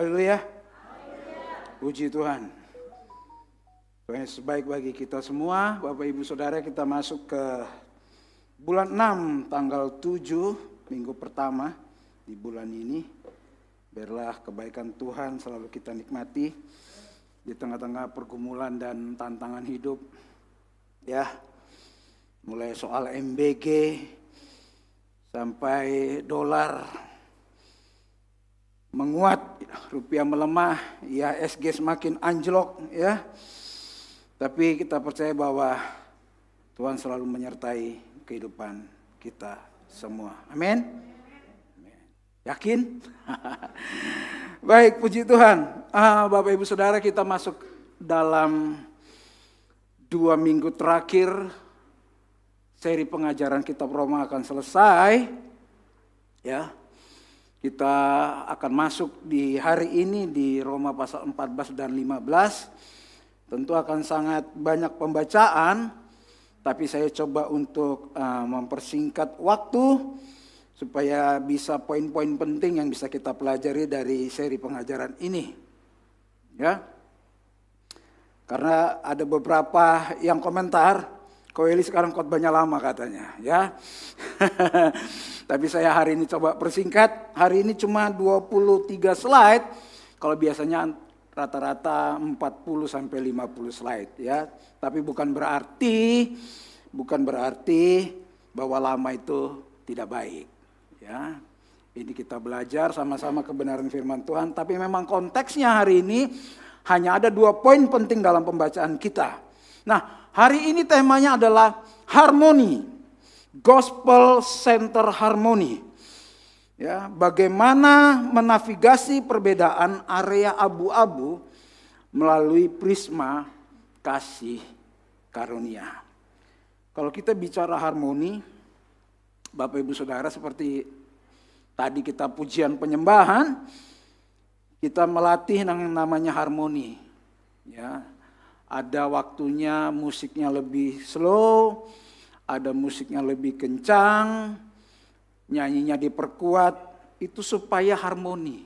Haleluya. Puji Tuhan. Tuhan Yesus baik bagi kita semua. Bapak Ibu Saudara, kita masuk ke bulan 6 tanggal 7 minggu pertama di bulan ini. Biarlah kebaikan Tuhan selalu kita nikmati di tengah-tengah pergumulan dan tantangan hidup. Ya, mulai soal MBG sampai dolar menguat, rupiah melemah, IHSG semakin anjlok ya. Tapi kita percaya bahwa Tuhan selalu menyertai kehidupan kita semua. Amin. Yakin? Baik, puji Tuhan. Bapak Ibu Saudara, kita masuk dalam 2 minggu terakhir seri pengajaran kitab Roma akan selesai. Ya. Kita akan masuk di hari ini di Roma pasal 14 dan 15. Tentu akan sangat banyak pembacaan, tapi saya coba untuk mempersingkat waktu supaya bisa poin-poin penting yang bisa kita pelajari dari seri pengajaran ini. Ya. Karena ada beberapa yang komentar, Koeli sekarang khotbahnya lama katanya, ya. Tapi saya hari ini coba persingkat. Hari ini cuma 23 slide. Kalau biasanya rata-rata 40 sampai 50 slide, ya. Tapi bukan berarti bahwa lama itu tidak baik, ya. Ini kita belajar sama-sama kebenaran firman Tuhan, tapi memang konteksnya hari ini hanya ada 2 poin penting dalam pembacaan kita. Nah, hari ini temanya adalah harmoni, gospel center harmoni. Ya, bagaimana menavigasi perbedaan area abu-abu melalui prisma kasih karunia. Kalau kita bicara harmoni, Bapak Ibu Saudara, seperti tadi kita pujian penyembahan, kita melatih yang namanya harmoni. Ya. Ada waktunya musiknya lebih slow, ada musiknya lebih kencang, nyanyinya diperkuat, itu supaya harmoni,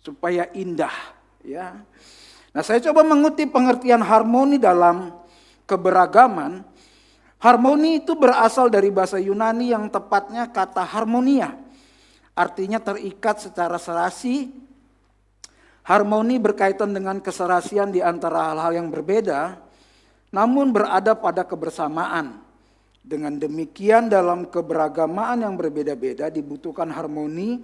supaya indah. Ya. Nah, saya coba mengutip pengertian harmoni dalam keberagaman. Harmoni itu berasal dari bahasa Yunani yang tepatnya kata harmonia. Artinya terikat secara serasi. Harmoni berkaitan dengan keserasian di antara hal-hal yang berbeda, namun berada pada kebersamaan. Dengan demikian dalam keberagamaan yang berbeda-beda dibutuhkan harmoni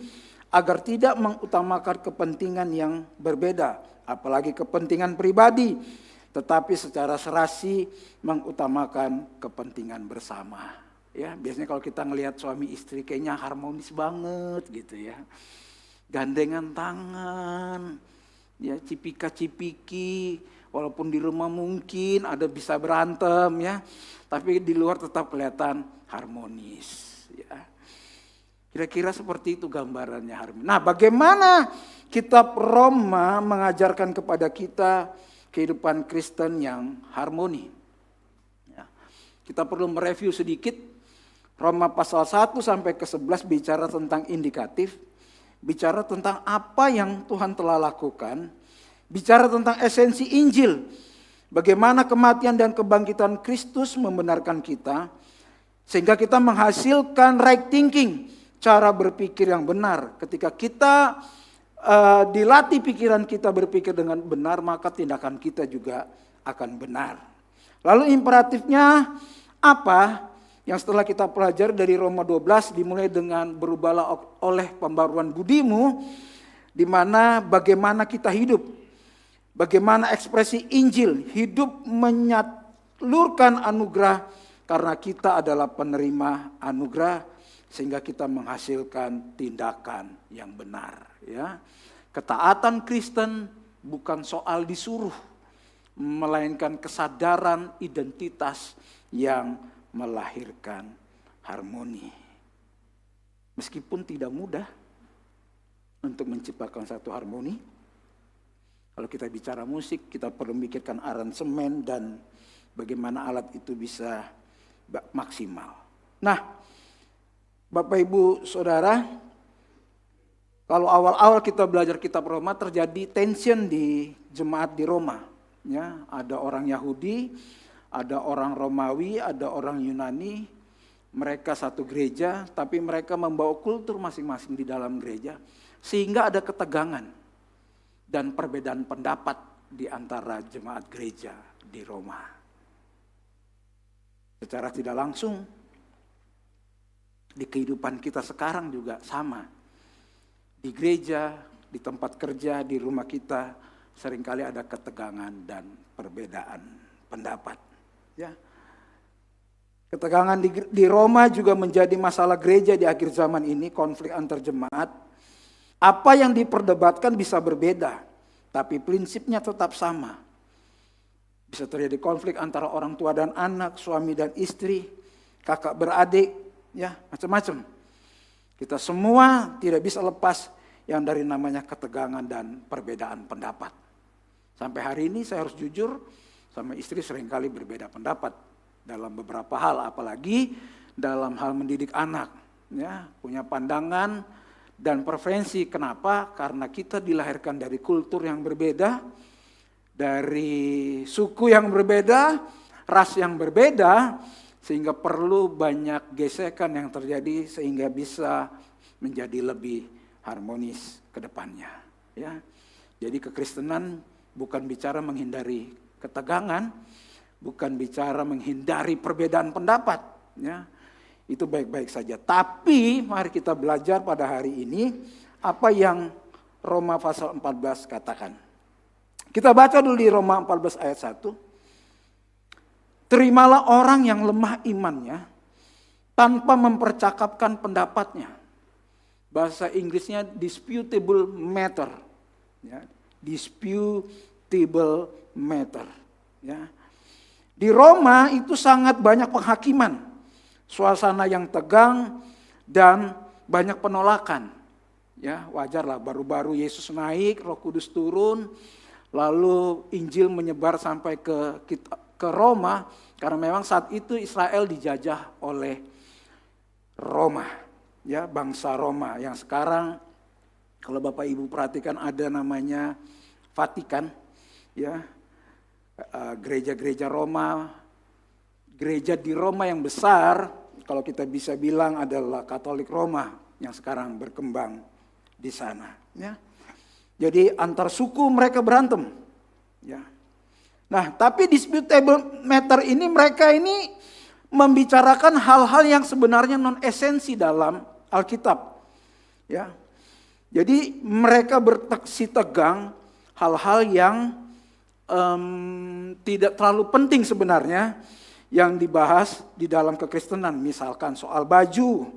agar tidak mengutamakan kepentingan yang berbeda, apalagi kepentingan pribadi, tetapi secara serasi mengutamakan kepentingan bersama. Ya, biasanya kalau kita ngelihat suami istri kayaknya harmonis banget gitu ya. Gandengan tangan, ya cipika-cipiki, walaupun di rumah mungkin ada bisa berantem ya, tapi di luar tetap kelihatan harmonis. Ya. Kira-kira seperti itu gambarannya harmoni. Nah, bagaimana kitab Roma mengajarkan kepada kita kehidupan Kristen yang harmoni? Ya. Kita perlu mereview sedikit. Roma pasal 1 sampai ke 11 bicara tentang indikatif. Bicara tentang apa yang Tuhan telah lakukan. Bicara tentang esensi Injil. Bagaimana kematian dan kebangkitan Kristus membenarkan kita. Sehingga kita menghasilkan right thinking. Cara berpikir yang benar. Ketika kita dilatih pikiran kita berpikir dengan benar, maka tindakan kita juga akan benar. Lalu imperatifnya apa? Yang setelah kita pelajari dari Roma 12 dimulai dengan berubahlah oleh pembaruan budimu, di mana bagaimana kita hidup, bagaimana ekspresi Injil, hidup menyalurkan anugerah karena kita adalah penerima anugerah sehingga kita menghasilkan tindakan yang benar. Ya. Ketaatan Kristen bukan soal disuruh, melainkan kesadaran identitas yang melahirkan harmoni. Meskipun tidak mudah untuk menciptakan satu harmoni. Kalau kita bicara musik, kita perlu memikirkan aransemen dan bagaimana alat itu bisa maksimal. Nah, Bapak Ibu Saudara, Kalau awal-awal kita belajar kitab Roma terjadi tension di jemaat di Roma. Ya, ada orang Yahudi, ada orang Romawi, ada orang Yunani. Mereka satu gereja, tapi mereka membawa kultur masing-masing di dalam gereja. Sehingga ada ketegangan dan perbedaan pendapat di antara jemaat gereja di Roma. Secara tidak langsung, di kehidupan kita sekarang juga sama. Di gereja, di tempat kerja, di rumah kita seringkali ada ketegangan dan perbedaan pendapat. Ya. Ketegangan di Roma juga menjadi masalah gereja di akhir zaman ini, konflik antar jemaat. Apa yang diperdebatkan bisa berbeda, tapi prinsipnya tetap sama. Bisa terjadi konflik antara orang tua dan anak, suami dan istri, kakak beradik, ya macam-macam. Kita semua tidak bisa lepas yang dari namanya ketegangan dan perbedaan pendapat. Sampai hari ini saya harus jujur, sama istri seringkali berbeda pendapat dalam beberapa hal, apalagi dalam hal mendidik anak. Ya, punya pandangan dan preferensi. Kenapa? Karena kita dilahirkan dari kultur yang berbeda, dari suku yang berbeda, ras yang berbeda, sehingga perlu banyak gesekan yang terjadi sehingga bisa menjadi lebih harmonis ke depannya. Ya. Jadi kekristenan bukan bicara menghindari ketegangan, bukan bicara menghindari perbedaan pendapat. Ya. Itu baik-baik saja. Tapi mari kita belajar pada hari ini apa yang Roma pasal 14 katakan. Kita baca dulu di Roma 14 ayat 1. Terimalah orang yang lemah imannya tanpa mempercakapkan pendapatnya. Bahasa Inggrisnya disputable matter. Ya, disputable matter. Ya. Di Roma itu sangat banyak penghakiman. Suasana yang tegang dan banyak penolakan. Ya, wajarlah baru-baru Yesus naik, Roh Kudus turun, lalu Injil menyebar sampai ke Roma, karena memang saat itu Israel dijajah oleh Roma, ya bangsa Roma yang sekarang kalau Bapak Ibu perhatikan ada namanya Vatikan, ya gereja-gereja Roma, gereja di Roma yang besar, kalau kita bisa bilang adalah Katolik Roma yang sekarang berkembang di sana, ya. Jadi antar suku mereka berantem, ya. Nah, tapi disputable matter ini mereka ini membicarakan hal-hal yang sebenarnya non esensi dalam Alkitab. Ya. Jadi mereka berteksi tegang hal-hal yang tidak terlalu penting sebenarnya yang dibahas di dalam kekristenan. Misalkan soal baju,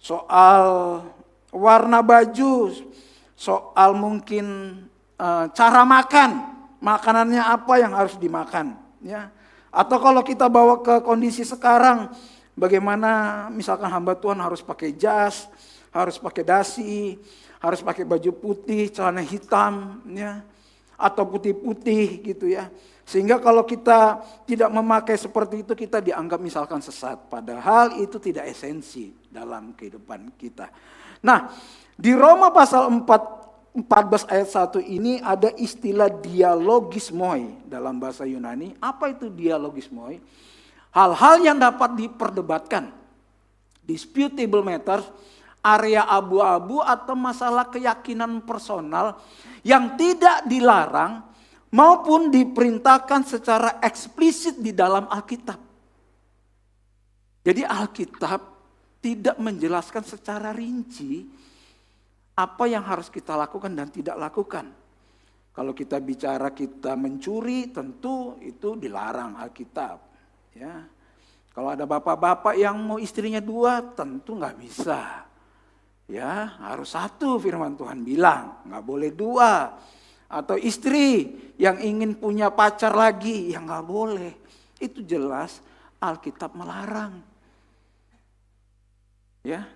soal warna baju, soal mungkin cara makan. Makanannya apa yang harus dimakan, ya. Atau kalau kita bawa ke kondisi sekarang, bagaimana misalkan hamba Tuhan harus pakai jas, harus pakai dasi, harus pakai baju putih, celana hitam, ya, atau putih-putih gitu ya. Sehingga kalau kita tidak memakai seperti itu kita dianggap misalkan sesat, padahal itu tidak esensi dalam kehidupan kita. Nah, di Roma pasal 14 ayat 1 ini ada istilah dialogismoi dalam bahasa Yunani. Apa itu dialogismoi? Hal-hal yang dapat diperdebatkan. Disputable matters, area abu-abu atau masalah keyakinan personal yang tidak dilarang maupun diperintahkan secara eksplisit di dalam Alkitab. Jadi Alkitab tidak menjelaskan secara rinci apa yang harus kita lakukan dan tidak lakukan. Kalau kita bicara kita mencuri, tentu itu dilarang Alkitab. Ya. Kalau ada bapak-bapak yang mau istrinya 2, tentu nggak bisa. Ya, harus 1 firman Tuhan bilang, nggak boleh 2. Atau istri yang ingin punya pacar lagi, ya nggak boleh. Itu jelas Alkitab melarang. Ya.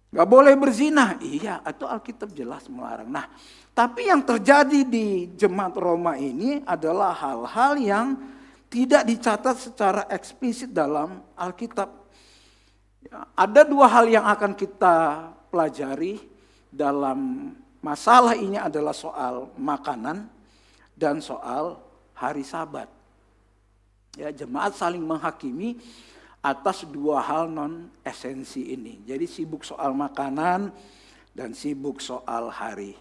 Gak boleh berzina, iya itu Alkitab jelas melarang. Nah, tapi yang terjadi di jemaat Roma ini adalah hal-hal yang tidak dicatat secara eksplisit dalam Alkitab. Ya, ada 2 hal yang akan kita pelajari dalam masalah ini adalah soal makanan dan soal hari Sabat. Ya, jemaat saling menghakimi atas dua hal non esensi ini. Jadi sibuk soal makanan dan sibuk soal hari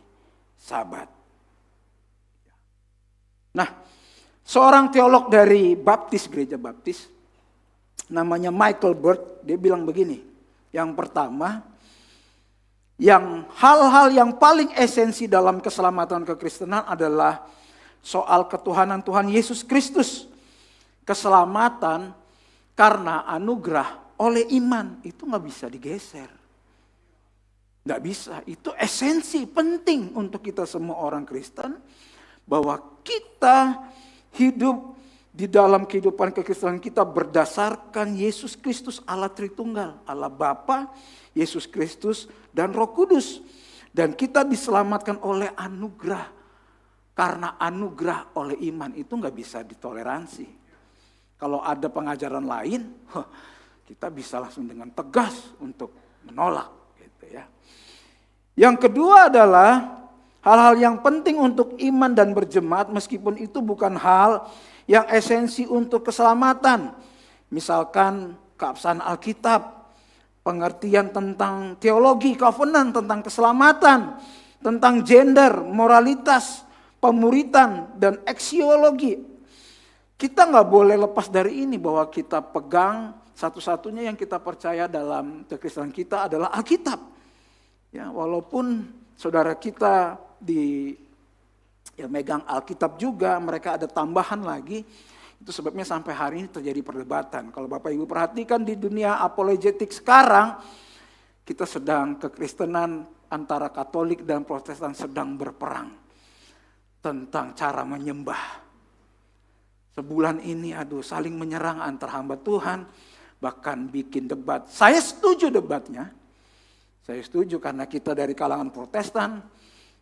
Sabat. Nah, seorang teolog dari gereja Baptis, namanya Michael Bird, dia bilang begini. Yang pertama, hal-hal yang paling esensi dalam keselamatan kekristenan adalah soal ketuhanan Tuhan Yesus Kristus. Keselamatan karena anugerah oleh iman, itu gak bisa digeser. Gak bisa, itu esensi penting untuk kita semua orang Kristen. Bahwa kita hidup di dalam kehidupan kekristenan kita berdasarkan Yesus Kristus Allah Tritunggal. Allah Bapa, Yesus Kristus dan Roh Kudus. Dan kita diselamatkan oleh anugerah. Karena anugerah oleh iman itu gak bisa ditoleransi. Kalau ada pengajaran lain, kita bisa langsung dengan tegas untuk menolak. Gitu ya. Yang kedua adalah hal-hal yang penting untuk iman dan berjemaat meskipun itu bukan hal yang esensi untuk keselamatan. Misalkan keabsahan Alkitab, pengertian tentang teologi, covenant, tentang keselamatan, tentang gender, moralitas, pemuritan, dan eksiologi. Kita nggak boleh lepas dari ini bahwa kita pegang satu-satunya yang kita percaya dalam kekristenan kita adalah Alkitab. Ya, walaupun saudara kita megang Alkitab juga, mereka ada tambahan lagi. Itu sebabnya sampai hari ini terjadi perdebatan. Kalau Bapak Ibu perhatikan di dunia apologetik sekarang, kita sedang kekristenan antara Katolik dan Protestan sedang berperang tentang cara menyembah. Sebulan ini saling menyerang antar hamba Tuhan, bahkan bikin debat. Saya setuju debatnya. Saya setuju karena kita dari kalangan Protestan,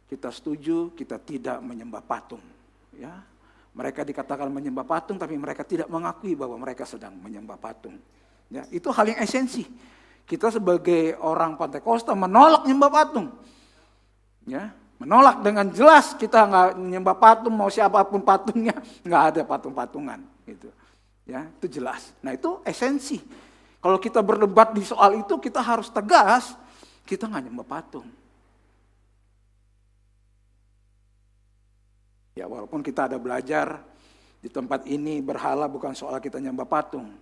kita setuju kita tidak menyembah patung. Ya, mereka dikatakan menyembah patung, tapi mereka tidak mengakui bahwa mereka sedang menyembah patung. Ya, itu hal yang esensi. Kita sebagai orang Pentakosta menolak menyembah patung. Ya. Menolak dengan jelas, kita nggak menyembah patung, mau siapapun patungnya, nggak ada patung-patungan. Gitu. Ya, itu jelas. Nah itu esensi. Kalau kita berdebat di soal itu, kita harus tegas, kita nggak nyembah patung. Ya walaupun kita ada belajar di tempat ini berhala bukan soal kita nyembah patung,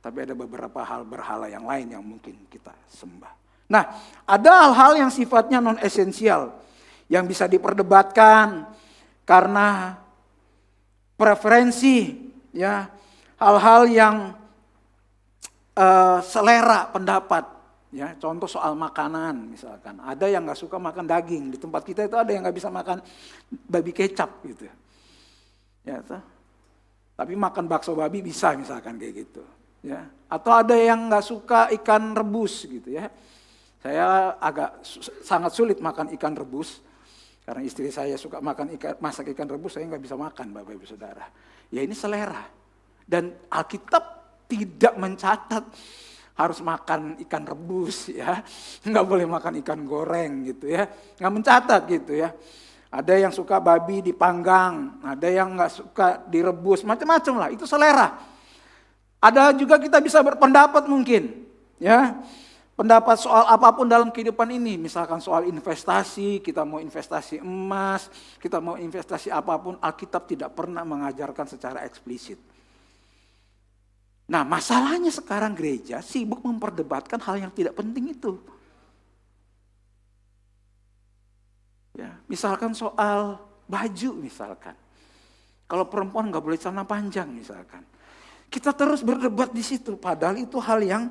tapi ada beberapa hal berhala yang lain yang mungkin kita sembah. Nah ada hal-hal yang sifatnya non esensial, yang bisa diperdebatkan karena preferensi, ya, hal-hal yang selera pendapat, ya, contoh soal makanan misalkan, ada yang nggak suka makan daging, di tempat kita itu ada yang nggak bisa makan babi kecap gitu, ya, tapi makan bakso babi bisa misalkan kayak gitu, ya, atau ada yang nggak suka ikan rebus gitu ya, saya sangat sulit makan ikan rebus. Karena istri saya suka masak ikan rebus, saya nggak bisa makan, Bapak Ibu Saudara. Ya ini selera. Dan Alkitab tidak mencatat harus makan ikan rebus, ya, nggak boleh makan ikan goreng gitu ya, nggak mencatat gitu ya. Ada yang suka babi dipanggang, ada yang nggak suka direbus, macam-macam lah. Itu selera. Ada juga kita bisa berpendapat mungkin, ya. Pendapat soal apapun dalam kehidupan ini, misalkan soal investasi, kita mau investasi emas, kita mau investasi apapun, Alkitab tidak pernah mengajarkan secara eksplisit. Nah masalahnya sekarang gereja sibuk memperdebatkan hal yang tidak penting itu. Ya, misalkan soal baju misalkan, kalau perempuan nggak boleh celana panjang misalkan, kita terus berdebat di situ, padahal itu hal yang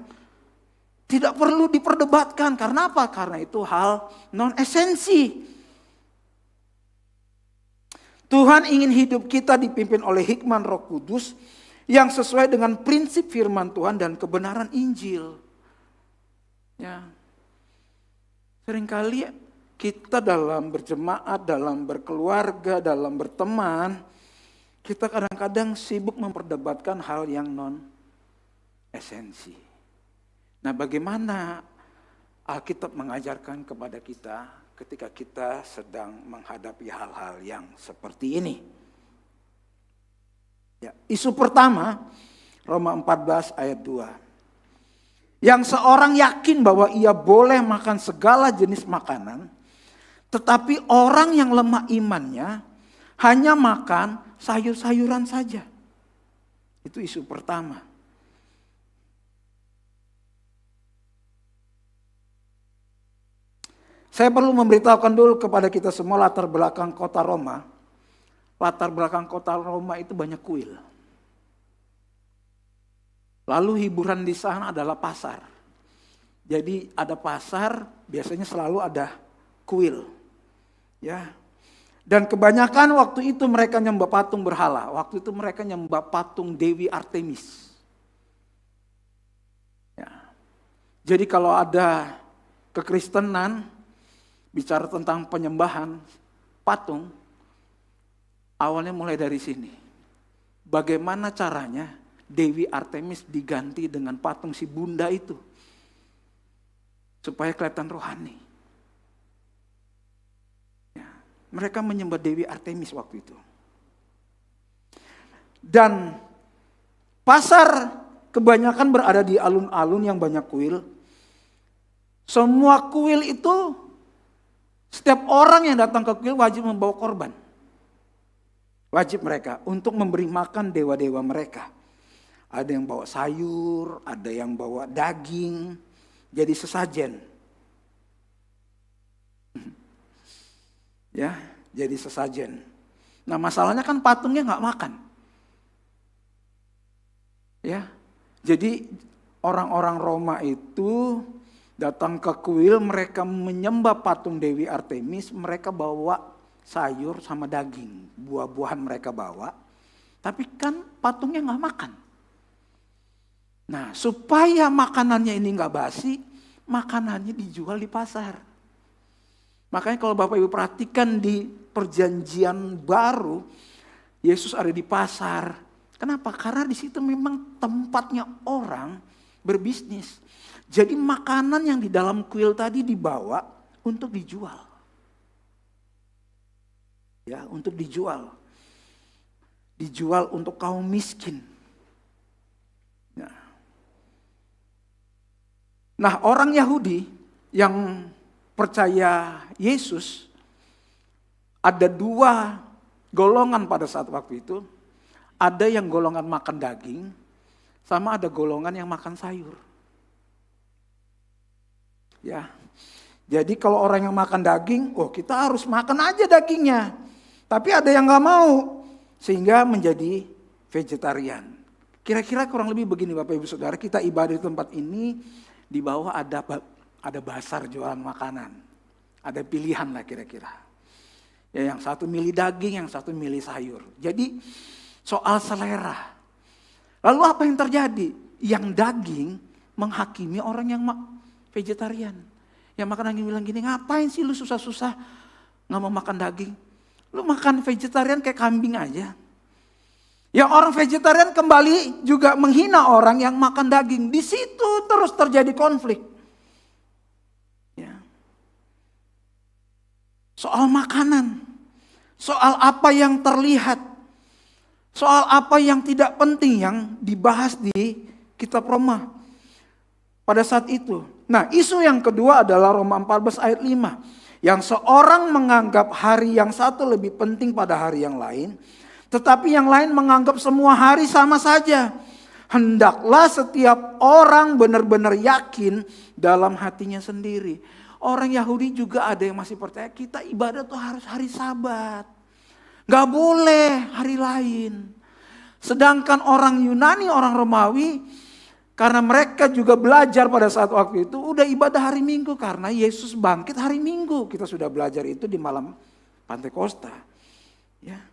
tidak perlu diperdebatkan. Karena apa? Karena itu hal non esensi. Tuhan ingin hidup kita dipimpin oleh hikmat Roh Kudus yang sesuai dengan prinsip firman Tuhan dan kebenaran Injil. Ya. Seringkali kita dalam berjemaat, dalam berkeluarga, dalam berteman, kita kadang-kadang sibuk memperdebatkan hal yang non esensi. Nah bagaimana Alkitab mengajarkan kepada kita ketika kita sedang menghadapi hal-hal yang seperti ini. Ya, isu pertama, Roma 14 ayat 2. Yang seorang yakin bahwa ia boleh makan segala jenis makanan, tetapi orang yang lemah imannya hanya makan sayur-sayuran saja. Itu isu pertama. Saya perlu memberitahukan dulu kepada kita semua latar belakang kota Roma. Latar belakang kota Roma itu banyak kuil. Lalu hiburan di sana adalah pasar. Jadi ada pasar, biasanya selalu ada kuil. Ya. Dan kebanyakan waktu itu mereka nyembah patung berhala. Waktu itu mereka nyembah patung Dewi Artemis. Ya. Jadi kalau ada kekristenan bicara tentang penyembahan patung, awalnya mulai dari sini. Bagaimana caranya Dewi Artemis diganti dengan patung si bunda itu, supaya kelihatan rohani. Ya, mereka menyembah Dewi Artemis waktu itu. Dan pasar kebanyakan berada di alun-alun yang banyak kuil. Semua kuil itu, setiap orang yang datang ke kuil wajib membawa korban. Wajib mereka untuk memberi makan dewa-dewa mereka. Ada yang bawa sayur, ada yang bawa daging, jadi sesajen. Ya, jadi sesajen. Nah masalahnya kan patungnya nggak makan. Ya, jadi orang-orang Roma itu datang ke kuil, mereka menyembah patung Dewi Artemis, mereka bawa sayur sama daging, buah-buahan mereka bawa. Tapi kan patungnya nggak makan. Nah supaya makanannya ini nggak basi, makanannya dijual di pasar. Makanya kalau Bapak Ibu perhatikan di perjanjian baru, Yesus ada di pasar. Kenapa? Karena di situ memang tempatnya orang berbisnis. Jadi makanan yang di dalam kuil tadi dibawa untuk dijual. Ya, untuk dijual. Dijual untuk kaum miskin. Nah, orang Yahudi yang percaya Yesus, ada dua golongan pada saat waktu itu. Ada yang golongan makan daging, sama ada golongan yang makan sayur. Ya, jadi kalau orang yang makan daging, kita harus makan aja dagingnya. Tapi ada yang gak mau, sehingga menjadi vegetarian. Kira-kira kurang lebih begini Bapak Ibu Saudara, kita ibadah di tempat ini, di bawah ada basar jualan makanan. Ada pilihan lah kira-kira. Ya, yang satu milih daging, yang satu milih sayur. Jadi soal selera. Lalu apa yang terjadi? Yang daging menghakimi orang yang vegetarian. Yang makan daging bilang gini, ngapain sih lu susah-susah gak mau makan daging? Lu makan vegetarian kayak kambing aja. Yang orang vegetarian kembali juga menghina orang yang makan daging. Di situ terus terjadi konflik. Ya. Soal makanan. Soal apa yang terlihat. Soal apa yang tidak penting yang dibahas di kitab Roma. Pada saat itu. Nah, isu yang kedua adalah Roma 14 ayat 5. Yang seorang menganggap hari yang satu lebih penting pada hari yang lain. Tetapi yang lain menganggap semua hari sama saja. Hendaklah setiap orang benar-benar yakin dalam hatinya sendiri. Orang Yahudi juga ada yang masih percaya kita ibadah tuh harus hari Sabat. Gak boleh hari lain. Sedangkan orang Yunani, orang Romawi, karena mereka juga belajar pada saat waktu itu udah ibadah hari Minggu. Karena Yesus bangkit hari Minggu. Kita sudah belajar itu di malam Pantekosta. Ya.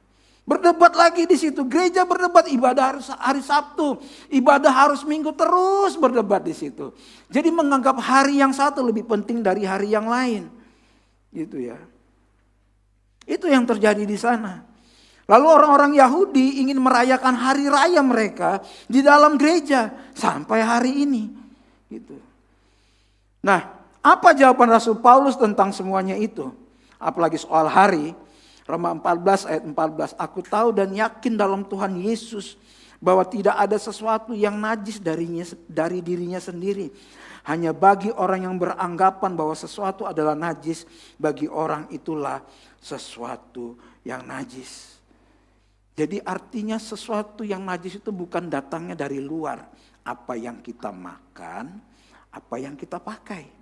Berdebat lagi di situ, gereja berdebat ibadah harus hari Sabtu, ibadah harus Minggu, terus berdebat di situ. Jadi menganggap hari yang satu lebih penting dari hari yang lain, gitu ya. Itu yang terjadi di sana. Lalu orang-orang Yahudi ingin merayakan hari raya mereka di dalam gereja sampai hari ini, gitu. Nah, Apa jawaban Rasul Paulus tentang semuanya itu? Apalagi soal hari. Roma 14 ayat 14. Aku tahu dan yakin dalam Tuhan Yesus bahwa tidak ada sesuatu yang najis dari dirinya sendiri. Hanya bagi orang yang beranggapan bahwa sesuatu adalah najis, bagi orang itulah sesuatu yang najis. Jadi artinya sesuatu yang najis itu bukan datangnya dari luar. Apa yang kita makan, apa yang kita pakai.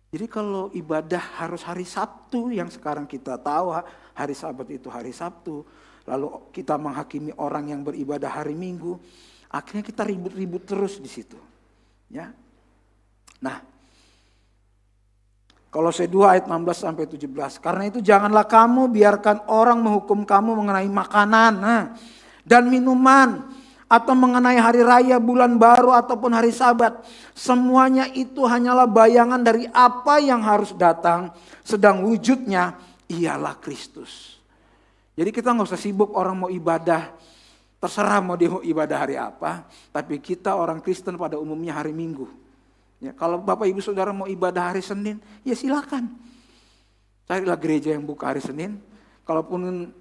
Jadi kalau ibadah harus hari Sabtu, yang sekarang kita tahu hari Sabat itu hari Sabtu. Lalu kita menghakimi orang yang beribadah hari Minggu. Akhirnya kita ribut-ribut terus di situ. Ya. Nah, Kolose 2 ayat 16-17. Karena itu janganlah kamu biarkan orang menghukum kamu mengenai makanan dan minuman. Atau mengenai hari raya, bulan baru, ataupun hari Sabat. Semuanya itu hanyalah bayangan dari apa yang harus datang. Sedang wujudnya ialah Kristus. Jadi kita gak usah sibuk orang mau ibadah. Terserah mau dia mau ibadah hari apa. Tapi kita orang Kristen pada umumnya hari Minggu. Ya, kalau Bapak Ibu Saudara mau ibadah hari Senin, ya silakan. Carilah gereja yang buka hari Senin. Kalaupun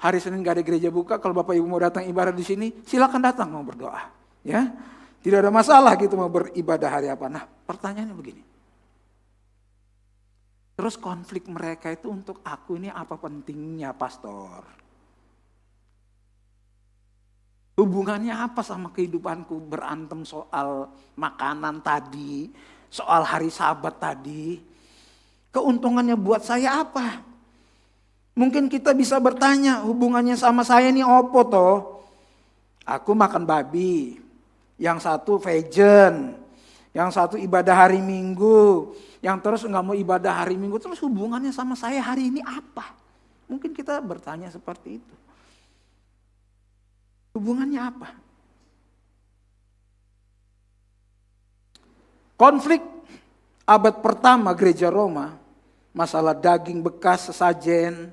hari Senin gak ada gereja buka, kalau Bapak Ibu mau datang ibadah di sini, silakan datang mau berdoa. Ya, tidak ada masalah gitu mau beribadah hari apa. Nah, pertanyaannya begini. Terus konflik mereka itu untuk aku ini apa pentingnya, pastor? Hubungannya apa sama kehidupanku berantem soal makanan tadi, soal hari Sabat tadi? Keuntungannya buat saya apa? Mungkin kita bisa bertanya, hubungannya sama saya ini opo toh? Aku makan babi, yang satu vegan, yang satu ibadah hari Minggu, yang terus nggak mau ibadah hari Minggu, terus hubungannya sama saya hari ini apa? Mungkin kita bertanya seperti itu. Hubungannya apa? Konflik abad pertama gereja Roma, masalah daging bekas sesajen,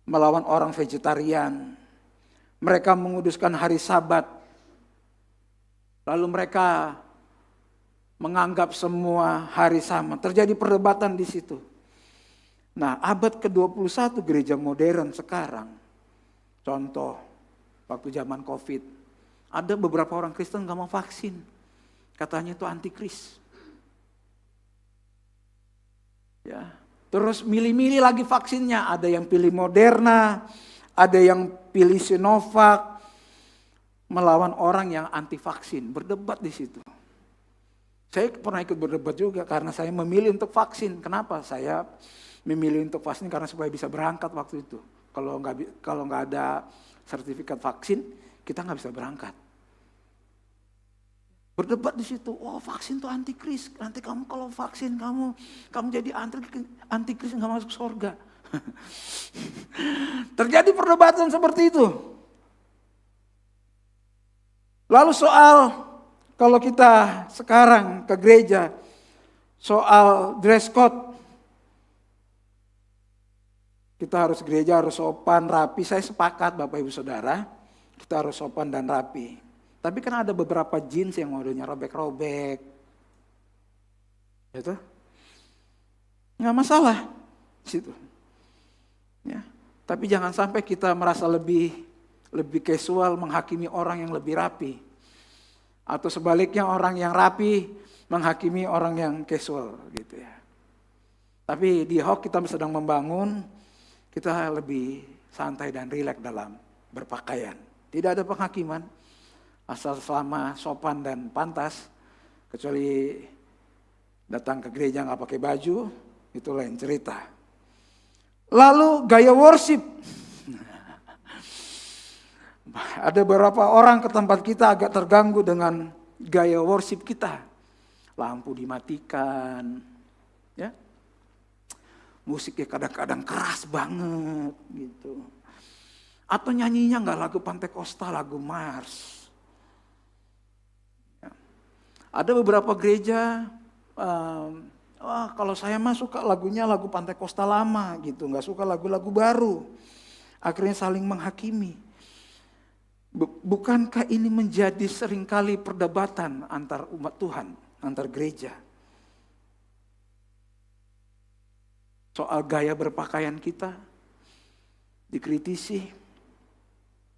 melawan orang vegetarian. Mereka menguduskan hari Sabat. Lalu mereka menganggap semua hari sama. Terjadi perdebatan di situ. Nah, abad ke-21 gereja modern sekarang. Contoh, waktu zaman COVID, ada beberapa orang Kristen gak mau vaksin. Katanya itu antikris. Ya. Terus milih-milih lagi vaksinnya. Ada yang pilih Moderna, ada yang pilih Sinovac, melawan orang yang anti vaksin. Berdebat di situ. Saya pernah ikut berdebat juga karena saya memilih untuk vaksin. Kenapa? Saya memilih untuk vaksin karena supaya bisa berangkat waktu itu. Kalau nggak ada sertifikat vaksin, kita nggak bisa berangkat. Berdebat di situ, vaksin itu antikris. Nanti kamu kalau vaksin kamu jadi antikris nggak masuk surga. Terjadi perdebatan seperti itu. Lalu soal kalau kita sekarang ke gereja, soal dress code. Kita harus gereja harus sopan, rapi. Saya sepakat Bapak Ibu Saudara, kita harus sopan dan rapi. Tapi kan ada beberapa jeans yang modelnya robek-robek. Gitu. Nggak masalah. Situ. Ya. Tapi jangan sampai kita merasa lebih casual menghakimi orang yang lebih rapi. Atau sebaliknya orang yang rapi menghakimi orang yang casual gitu ya. Tapi di Hock kita sedang membangun, kita lebih santai dan rileks dalam berpakaian. Tidak ada penghakiman, asal selama sopan dan pantas, kecuali datang ke gereja nggak pakai baju, itu lain cerita. Lalu gaya worship. Ada beberapa orang ke tempat kita agak terganggu dengan gaya worship kita. Lampu dimatikan, ya. Musiknya kadang-kadang keras banget gitu. Atau nyanyinya nggak lagu Pantekosta, lagu Mars. Ya. Ada beberapa gereja, kalau saya mah suka lagunya lagu Pantekosta lama gitu, nggak suka lagu-lagu baru. Akhirnya saling menghakimi. Bukankah ini menjadi seringkali perdebatan antar umat Tuhan, antar gereja? soal gaya berpakaian kita, dikritisi,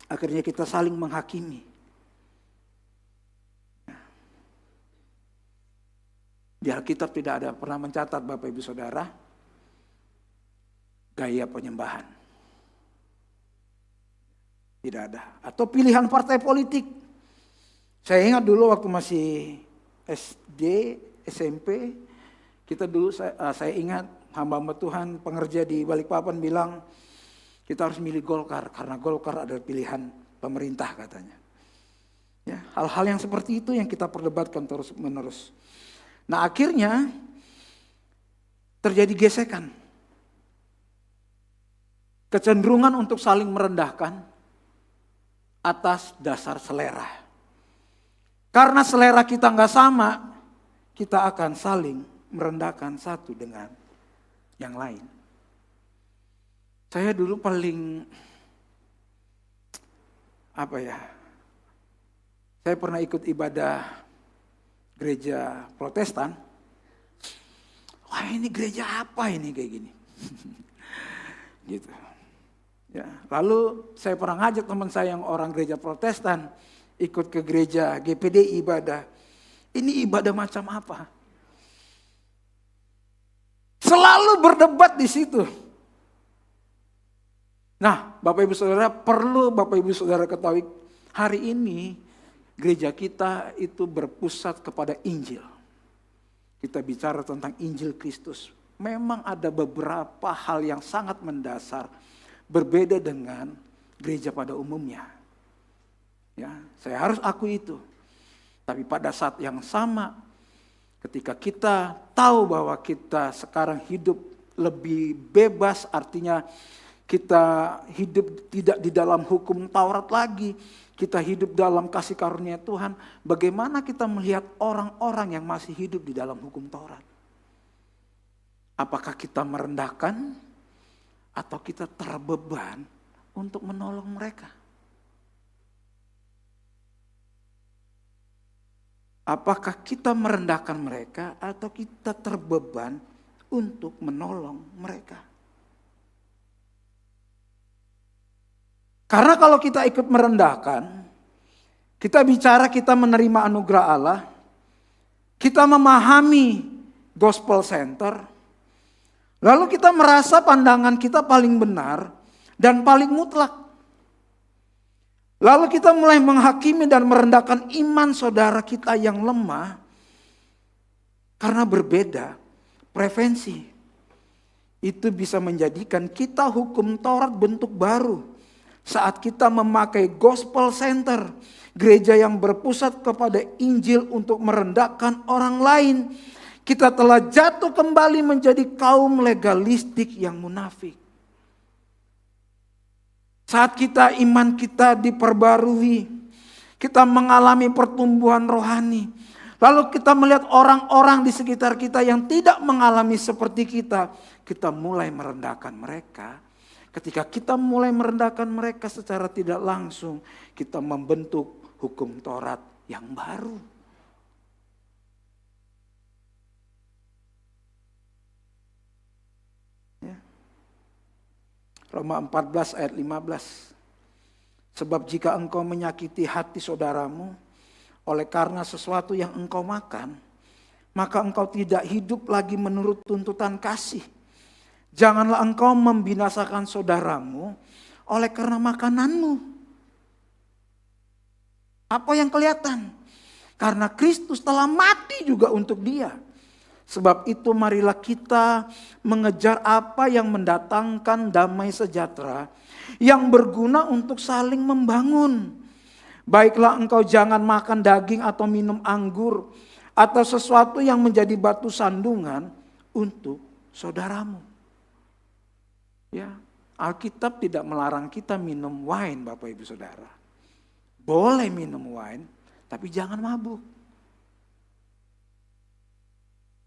akhirnya kita saling menghakimi. Di Alkitab tidak ada pernah mencatat Bapak Ibu Saudara, gaya penyembahan. Tidak ada. Atau pilihan partai politik. Saya ingat dulu waktu masih SD, SMP, kita dulu saya ingat hamba-hamba Tuhan pengerja di Balikpapan bilang kita harus milih Golkar karena Golkar adalah pilihan pemerintah katanya. Ya, hal-hal yang seperti itu yang kita perdebatkan terus menerus. Nah akhirnya terjadi gesekan. Kecenderungan untuk saling merendahkan atas dasar selera. Karena selera kita nggak sama, kita akan saling merendahkan satu dengan yang lain. Saya dulu paling saya pernah ikut ibadah gereja Protestan. Wah, ini gereja apa ini kayak gini? Gitu. Ya, lalu saya pernah ngajak teman saya yang orang gereja Protestan ikut ke gereja GPD ibadah. Ini ibadah macam apa? Selalu berdebat di situ. Nah, Bapak Ibu Saudara, perlu Bapak Ibu Saudara ketahui, hari ini gereja kita itu berpusat kepada Injil. Kita bicara tentang Injil Kristus. Memang ada beberapa hal yang sangat mendasar, berbeda dengan gereja pada umumnya. Ya, saya harus akui itu. Tapi pada saat yang sama, ketika kita tahu bahwa kita sekarang hidup lebih bebas, artinya kita hidup tidak di dalam hukum Taurat lagi, kita hidup dalam kasih karunia Tuhan, bagaimana kita melihat orang-orang yang masih hidup di dalam hukum Taurat? Apakah kita merendahkan atau kita terbeban untuk menolong mereka? Apakah kita merendahkan mereka atau kita terbeban untuk menolong mereka? Karena kalau kita ikut merendahkan, kita bicara kita menerima anugerah Allah, kita memahami gospel center, lalu kita merasa pandangan kita paling benar dan paling mutlak. Lalu kita mulai menghakimi dan merendahkan iman saudara kita yang lemah karena berbeda preferensi. Itu bisa menjadikan kita hukum Taurat bentuk baru. Saat kita memakai gospel center, gereja yang berpusat kepada Injil untuk merendahkan orang lain, kita telah jatuh kembali menjadi kaum legalistik yang munafik. Saat iman kita diperbarui, kita mengalami pertumbuhan rohani. Lalu kita melihat orang-orang di sekitar kita yang tidak mengalami seperti kita mulai merendahkan mereka. Ketika kita mulai merendahkan mereka secara tidak langsung, kita membentuk hukum Taurat yang baru. Ya. Roma 14 ayat 15. Sebab jika engkau menyakiti hati saudaramu oleh karena sesuatu yang engkau makan, maka engkau tidak hidup lagi menurut tuntutan kasih. Janganlah engkau membinasakan saudaramu oleh karena makananmu. Apa yang kelihatan? Karena Kristus telah mati juga untuk dia. Sebab itu marilah kita mengejar apa yang mendatangkan damai sejahtera, yang berguna untuk saling membangun. Baiklah engkau jangan makan daging atau minum anggur, atau sesuatu yang menjadi batu sandungan untuk saudaramu. Ya, Alkitab tidak melarang kita minum wine, Bapak Ibu Saudara. Boleh minum wine, tapi jangan mabuk.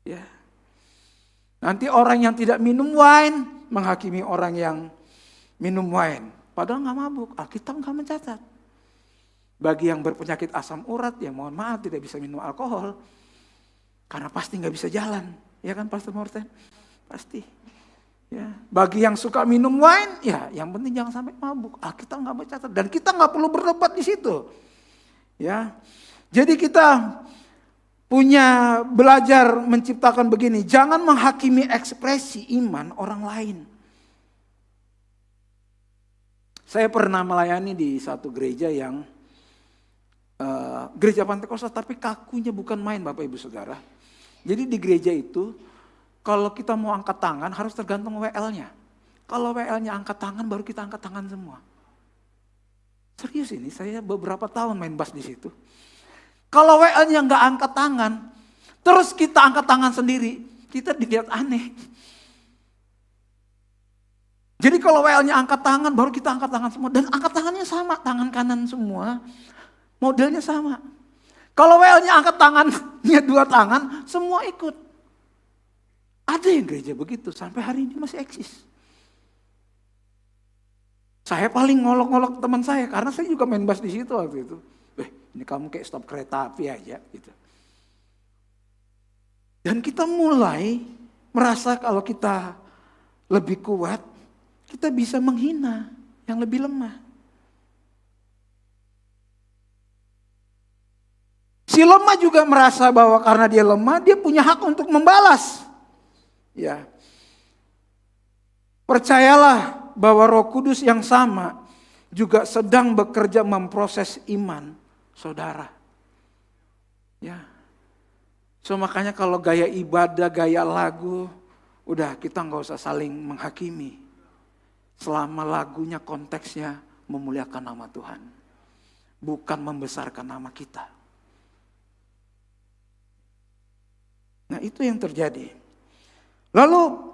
Ya. Nanti orang yang tidak minum wine menghakimi orang yang minum wine. Padahal nggak mabuk, Alkitab nggak mencatat. Bagi yang berpenyakit asam urat, ya mohon maaf tidak bisa minum alkohol. Karena pasti nggak bisa jalan. Ya kan Pastor Morten? Pasti. Ya, bagi yang suka minum wine, ya yang penting jangan sampai mabuk. Alkitab nggak bercatat dan kita nggak perlu berdebat di situ. Ya, jadi kita punya belajar menciptakan begini, jangan menghakimi ekspresi iman orang lain. Saya pernah melayani di satu gereja yang gereja Pantekosta, tapi kakunya bukan main Bapak Ibu Saudara. Jadi di gereja itu kalau kita mau angkat tangan harus tergantung WL-nya. Kalau WL-nya angkat tangan baru kita angkat tangan semua. Serius ini, saya beberapa tahun main bass di situ. Kalau WL-nya nggak angkat tangan, terus kita angkat tangan sendiri, kita dilihat aneh. Jadi kalau WL-nya angkat tangan baru kita angkat tangan semua. Dan angkat tangannya sama, tangan kanan semua. Modelnya sama. Kalau WL-nya angkat tangannya 2 tangan, semua ikut. Ada yang gereja begitu, sampai hari ini masih eksis. Saya paling ngolok-ngolok teman saya, karena saya juga main bass di situ waktu itu. Ini kamu kayak stop kereta api aja gitu. Dan kita mulai merasa kalau kita lebih kuat, kita bisa menghina yang lebih lemah. Si lemah juga merasa bahwa karena dia lemah, dia punya hak untuk membalas. Ya. Percayalah bahwa Roh Kudus yang sama juga sedang bekerja memproses iman saudara. Ya. So makanya kalau gaya ibadah, gaya lagu, udah kita nggak usah saling menghakimi. Selama lagunya konteksnya memuliakan nama Tuhan. Bukan membesarkan nama kita. Nah itu yang terjadi. Lalu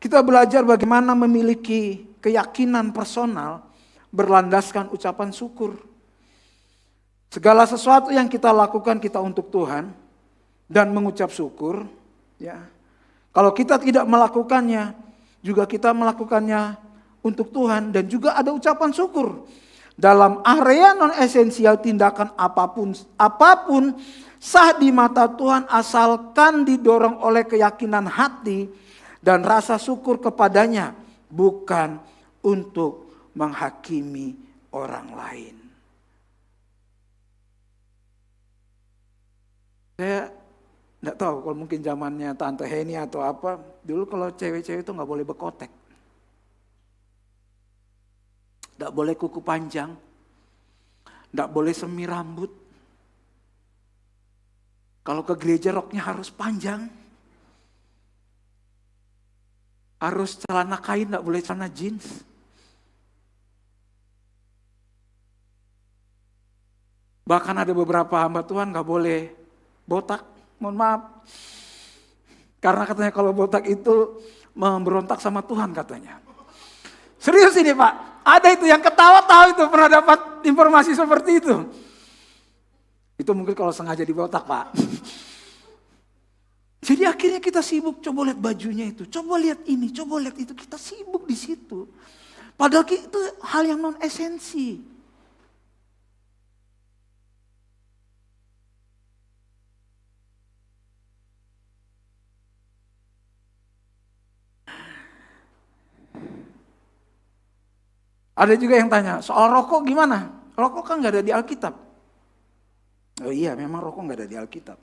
kita belajar bagaimana memiliki keyakinan personal berlandaskan ucapan syukur. Segala sesuatu yang kita lakukan kita untuk Tuhan dan mengucap syukur. Ya. Kalau kita tidak melakukannya, juga kita melakukannya untuk Tuhan dan juga ada ucapan syukur. Dalam area non esensial tindakan apapun sah di mata Tuhan asalkan didorong oleh keyakinan hati dan rasa syukur kepadanya, bukan untuk menghakimi orang lain. Saya enggak tahu kalau mungkin zamannya Tante Heni atau apa, dulu kalau cewek-cewek itu nggak boleh berkotek. Nggak boleh kuku panjang, nggak boleh semi rambut. Kalau ke gereja roknya harus panjang. Harus celana kain, nggak boleh celana jeans. Bahkan ada beberapa hamba Tuhan nggak boleh botak, mohon maaf. Karena katanya kalau botak itu memberontak sama Tuhan katanya. Serius ini Pak, ada itu yang ketawa-tawa itu pernah dapat informasi seperti itu. Itu mungkin kalau sengaja dibotak Pak. Jadi akhirnya kita sibuk, coba lihat bajunya itu, coba lihat ini, coba lihat itu. Kita sibuk di situ. Padahal itu hal yang non esensi. Ada juga yang tanya, soal rokok gimana? Rokok kan gak ada di Alkitab. Oh iya, memang rokok gak ada di Alkitab.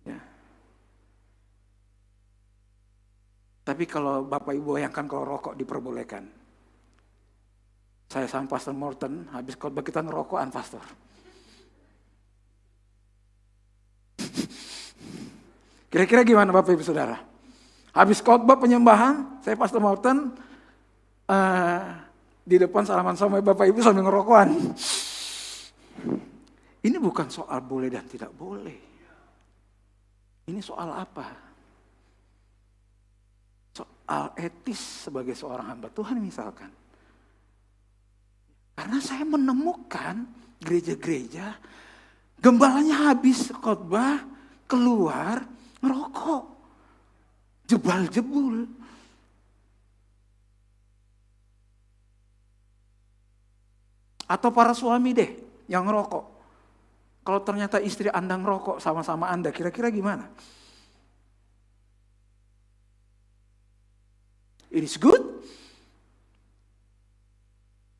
Ya. Tapi kalau Bapak Ibu bayangkan kalau rokok diperbolehkan. Saya sama Pastor Morton, habis khotbah kita ngerokokan Pastor. Kira-kira gimana Bapak Ibu Saudara? Habis khotbah penyembahan, saya Pastor Morton, di depan salaman sama Bapak Ibu sambil ngerokokan. Ini bukan soal boleh dan tidak boleh. Ini soal apa? Soal etis sebagai seorang hamba Tuhan misalkan. Karena saya menemukan gereja-gereja, gembalanya habis khotbah, keluar, ngerokok. Jebal-jebul. Atau para suami deh yang ngerokok. Kalau ternyata istri Anda ngerokok sama-sama Anda, kira-kira gimana? It is good.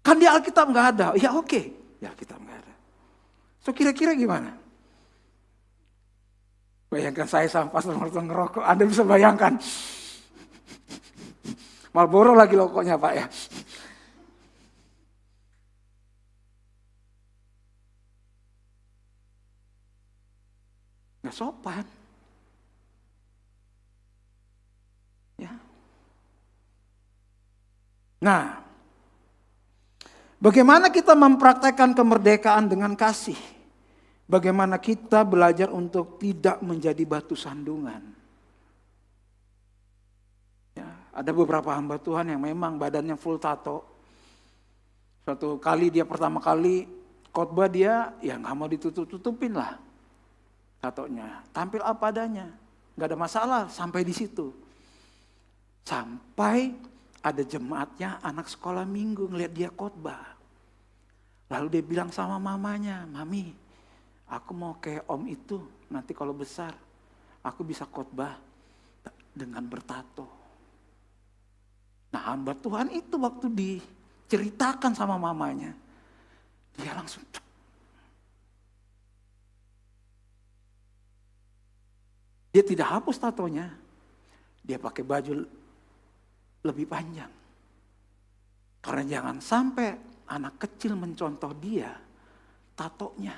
Kan di Alkitab nggak ada. Ya oke, di Alkitab nggak ada. So kira-kira gimana? Bayangkan saya sama Pastor Morton ngerokok, Anda bisa bayangkan. Marlboro lagi rokoknya Pak ya. Nggak sopan. Ya. Nah, bagaimana kita mempraktekkan kemerdekaan dengan kasih? Bagaimana kita belajar untuk tidak menjadi batu sandungan? Ya, ada beberapa hamba Tuhan yang memang badannya full tato. Suatu kali dia pertama kali khotbah dia ya nggak mau ditutup-tutupin lah tatonya. Tampil apa adanya, nggak ada masalah sampai di situ. Sampai ada jemaatnya anak sekolah minggu ngeliat dia khotbah. Lalu dia bilang sama mamanya, Mami, aku mau kayak om itu, nanti kalau besar aku bisa khotbah dengan bertato. Nah hamba Tuhan itu waktu diceritakan sama mamanya, dia langsung dia tidak hapus tatonya, dia pakai baju lebih panjang. Karena jangan sampai anak kecil mencontoh dia tatonya.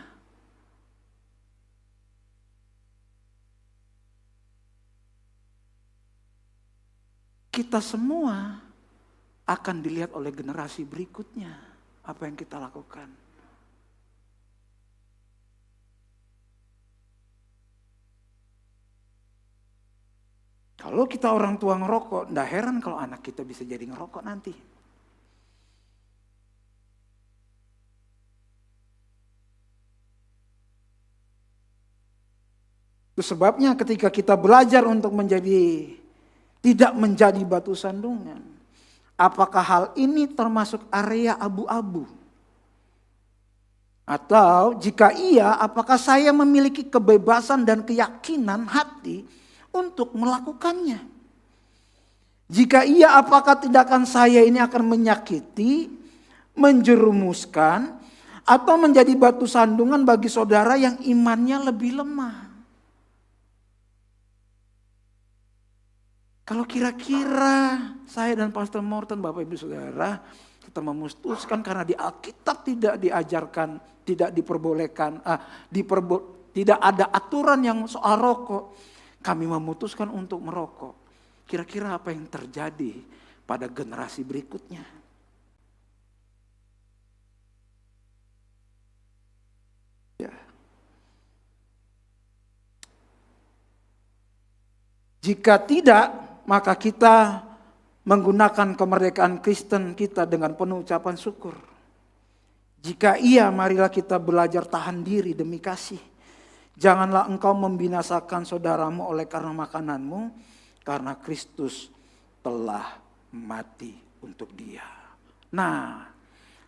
Kita semua akan dilihat oleh generasi berikutnya apa yang kita lakukan. Kalau kita orang tua ngerokok, nggak heran kalau anak kita bisa jadi ngerokok nanti. Itu sebabnya ketika kita belajar untuk tidak menjadi batu sandungan, apakah hal ini termasuk area abu-abu? Atau jika iya, apakah saya memiliki kebebasan dan keyakinan hati untuk melakukannya? Jika iya, apakah tindakan saya ini akan menyakiti, menjerumuskan, atau menjadi batu sandungan bagi saudara yang imannya lebih lemah? Kalau kira-kira saya dan Pastor Morton, Bapak Ibu Saudara, kita memutuskan karena di Alkitab tidak diajarkan, tidak diperbolehkan, tidak ada aturan yang soal rokok. Kami memutuskan untuk merokok. Kira-kira apa yang terjadi pada generasi berikutnya? Ya. Jika tidak, maka kita menggunakan kemerdekaan Kristen kita dengan penuh ucapan syukur. Jika iya, marilah kita belajar tahan diri demi kasih. Janganlah engkau membinasakan saudaramu oleh karena makananmu, karena Kristus telah mati untuk dia. Nah,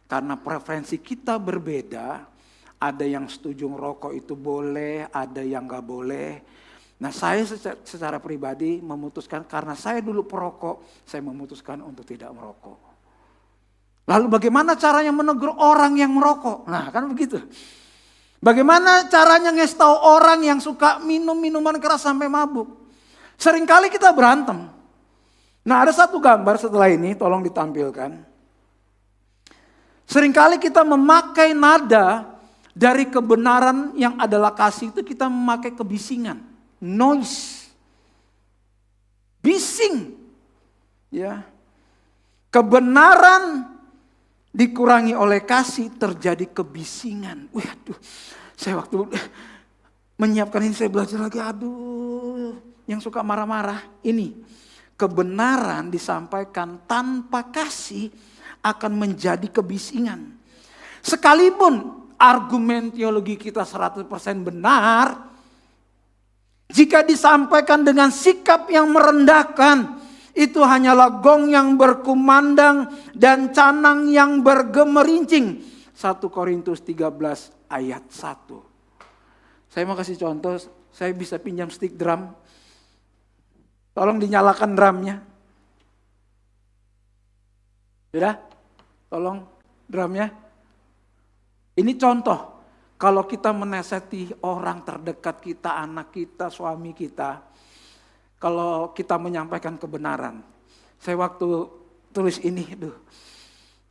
karena preferensi kita berbeda, ada yang setuju ngerokok itu boleh, ada yang gak boleh. Nah saya secara pribadi memutuskan, karena saya dulu perokok, saya memutuskan untuk tidak merokok. Lalu bagaimana caranya menegur orang yang merokok? Nah kan begitu. Bagaimana caranya ngasih tahu orang yang suka minum minuman keras sampai mabuk? Seringkali kita berantem. Nah ada satu gambar setelah ini, tolong ditampilkan. Seringkali kita memakai nada dari kebenaran yang adalah kasih itu, kita memakai kebisingan. Noise, bising, ya. Kebenaran dikurangi oleh kasih, terjadi kebisingan. Waduh, saya waktu menyiapkan ini saya belajar lagi, aduh, yang suka marah-marah. Ini, kebenaran disampaikan tanpa kasih akan menjadi kebisingan. Sekalipun argumen teologi kita 100% benar, jika disampaikan dengan sikap yang merendahkan, itu hanyalah gong yang berkumandang dan canang yang bergemerincing. 1 Korintus 13 ayat 1. Saya mau kasih contoh, saya bisa pinjam stick drum. Tolong dinyalakan drumnya. Sudah? Tolong drumnya. Ini contoh. Kalau kita menasihati orang terdekat kita, anak kita, suami kita. Kalau kita menyampaikan kebenaran. Saya waktu tulis ini,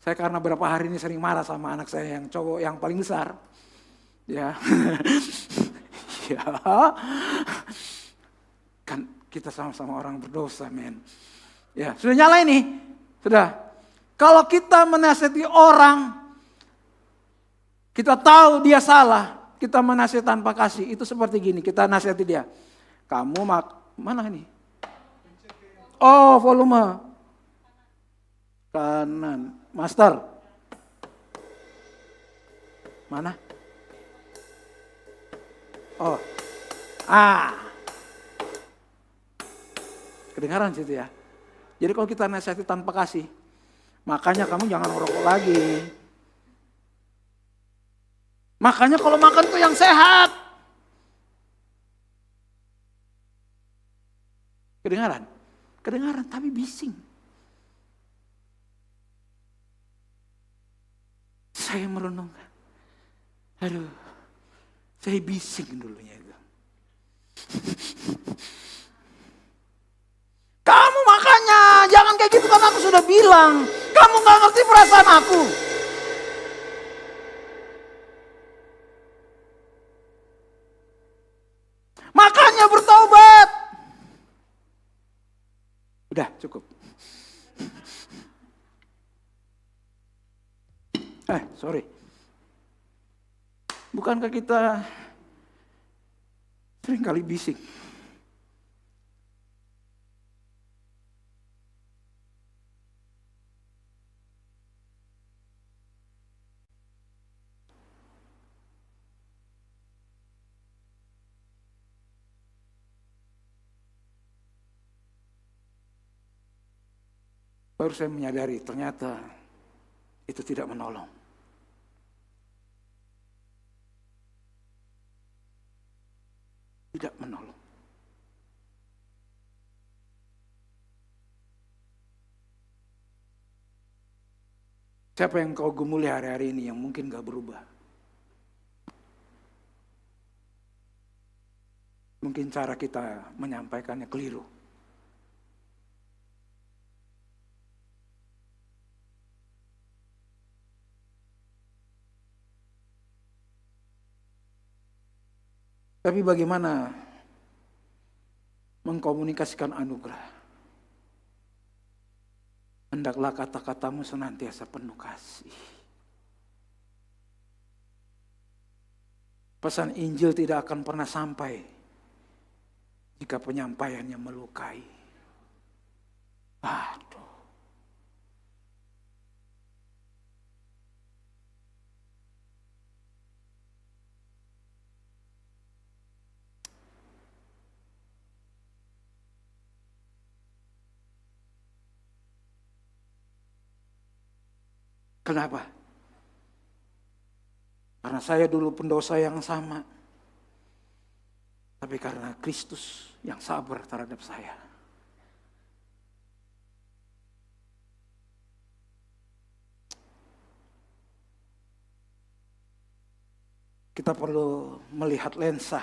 saya karena berapa hari ini sering marah sama anak saya yang cowok yang paling besar. Ya. Ya. Kan kita sama-sama orang berdosa, men. Ya, sudah nyala ini? Sudah. Kalau kita menasihati orang, kita tahu dia salah, kita menasihati tanpa kasih. Itu seperti gini, kita nasihati dia. Kamu mana ini? Oh, volume. Kanan. Master. Mana? Oh. Kedengaran situ ya. Jadi kalau kita nasihati tanpa kasih, makanya kamu jangan ngerokok lagi. Makanya kalau makan tuh yang sehat. Kedengaran? Kedengaran tapi bising. Saya merenungkan. Aduh, saya bising dulunya itu. Kamu makanya jangan kayak gitu kan aku sudah bilang. Kamu gak ngerti perasaan aku. Makanya bertobat. Udah cukup. Sorry. Bukankah kita sering kali bising? Baru saya menyadari ternyata itu tidak menolong. Tidak menolong. Siapa yang kau gumuli hari-hari ini yang mungkin gak berubah? Mungkin cara kita menyampaikannya keliru. Tapi bagaimana mengkomunikasikan anugerah? Hendaklah kata-katamu senantiasa penuh kasih. Pesan Injil tidak akan pernah sampai jika penyampaiannya melukai. Aduh. Kenapa? Karena saya dulu pendosa yang sama. Tapi karena Kristus yang sabar terhadap saya. Kita perlu melihat lensa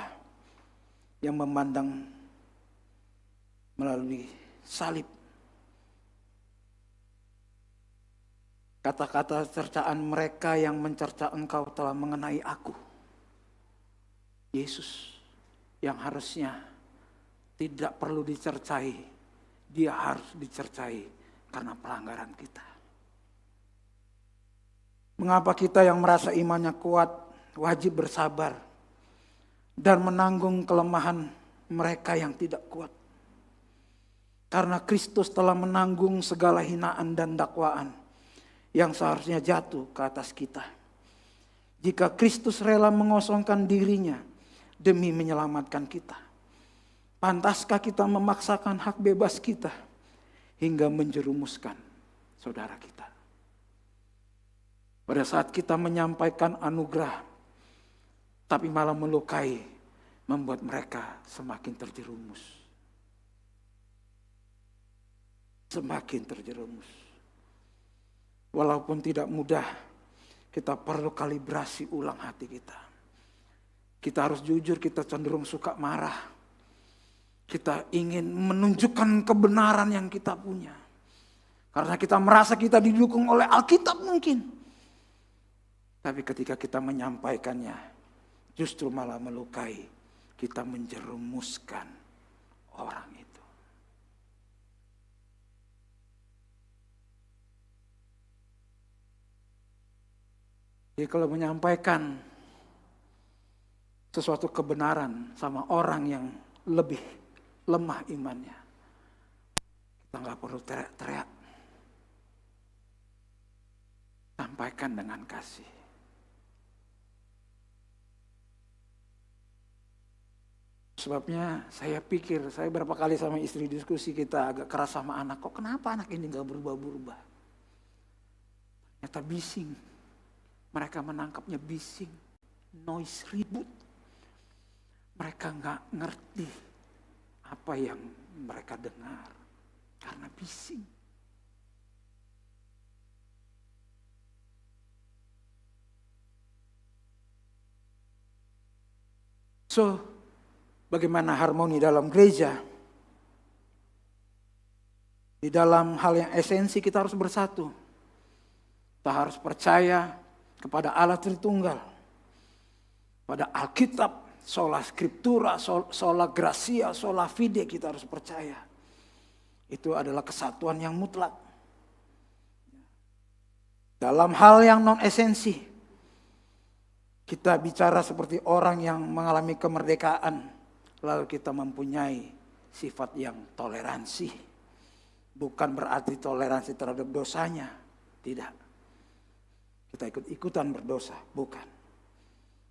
yang memandang melalui salib. Kata-kata cercaan mereka yang mencerca engkau telah mengenai aku. Yesus yang harusnya tidak perlu dicercai, dia harus dicercai karena pelanggaran kita. Mengapa kita yang merasa imannya kuat wajib bersabar dan menanggung kelemahan mereka yang tidak kuat? Karena Kristus telah menanggung segala hinaan dan dakwaan yang seharusnya jatuh ke atas kita. Jika Kristus rela mengosongkan dirinya demi menyelamatkan kita, pantaskah kita memaksakan hak bebas kita hingga menjerumuskan saudara kita? Pada saat kita menyampaikan anugerah, tapi malah melukai, membuat mereka semakin terjerumus. Semakin terjerumus. walaupun tidak mudah, kita perlu kalibrasi ulang hati kita. Kita harus jujur, kita cenderung suka marah. Kita ingin menunjukkan kebenaran yang kita punya. Karena kita merasa kita didukung oleh Alkitab mungkin. Tapi ketika kita menyampaikannya, justru malah melukai. Kita menjerumuskan orang itu. Jadi kalau menyampaikan sesuatu kebenaran sama orang yang lebih lemah imannya, kita nggak perlu teriak-teriak. Sampaikan dengan kasih. Sebabnya saya pikir, saya berapa kali sama istri diskusi, kita agak keras sama anak. Kok kenapa anak ini gak berubah-berubah? Ternyata bising. Mereka menangkapnya bising. Noise, ribut. Mereka gak ngerti apa yang mereka dengar. Karena bising. So, bagaimana harmoni dalam gereja? Di dalam hal yang esensi kita harus bersatu. Kita harus percaya kepada Allah Tritunggal. Pada Alkitab, sola scriptura, sola gratia, sola fide kita harus percaya. Itu adalah kesatuan yang mutlak. Dalam hal yang non esensi, kita bicara seperti orang yang mengalami kemerdekaan. Lalu kita mempunyai sifat yang toleransi. Bukan berarti toleransi terhadap dosanya. Tidak. Kita ikut-ikutan berdosa. Bukan.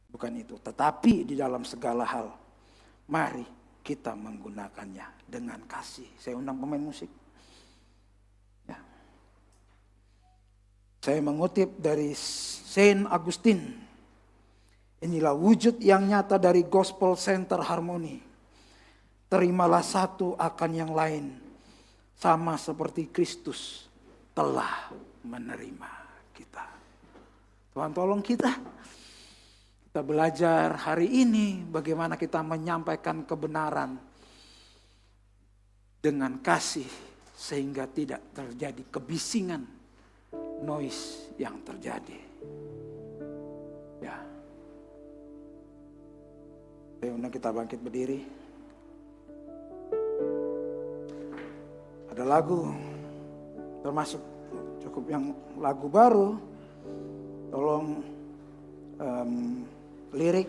Bukan itu. Tetapi di dalam segala hal, mari kita menggunakannya dengan kasih. Saya undang pemain musik. Ya. Saya mengutip dari Saint Augustine. Inilah wujud yang nyata dari Gospel Center Harmony. Terimalah satu akan yang lain. Sama seperti Kristus telah menerima kita. Tuhan tolong kita. Kita belajar hari ini bagaimana kita menyampaikan kebenaran dengan kasih. Sehingga tidak terjadi kebisingan, noise yang terjadi. Ya. Saya undang kita bangkit berdiri. Ada lagu, termasuk cukup yang lagu baru. Tolong lirik